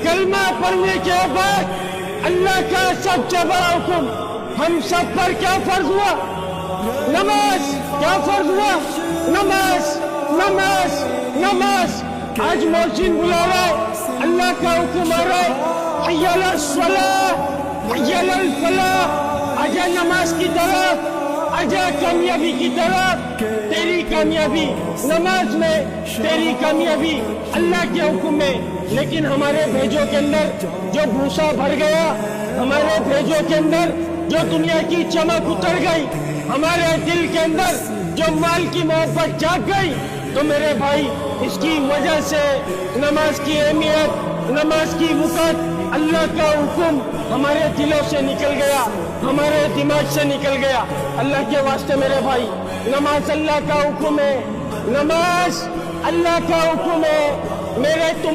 کلمہ پڑھنے کے بعد اللہ کا سب سے بڑا حکم ہم سب پر کیا فرض ہوا؟ نماز. کیا فرض ہوا؟ نماز نماز نماز. آج محسن بلا رہا ہے, اللہ کا حکم آ رہا ہے, حی علی الصلاۃ حی علی الفلاح. آجا نماز کی طرف, آجا کامیابی کی طرف. تیری کامیابی نماز میں, تیری کامیابی اللہ کے حکم میں. لیکن ہمارے بھیجوں کے اندر جو بھوسا بھر گیا, ہمارے بھیجوں کے اندر جو دنیا کی چمک اتر گئی, ہمارے دل کے اندر جو مال کی محبت جاگ گئی, تو میرے بھائی اس کی وجہ سے نماز کی اہمیت, نماز کی وقت, اللہ کا حکم ہمارے دلوں سے نکل گیا, ہمارے دماغ سے نکل گیا. اللہ کے واسطے میرے بھائی, نماز اللہ کا حکم ہے, نماز اللہ کا حکم ہے. میرے تم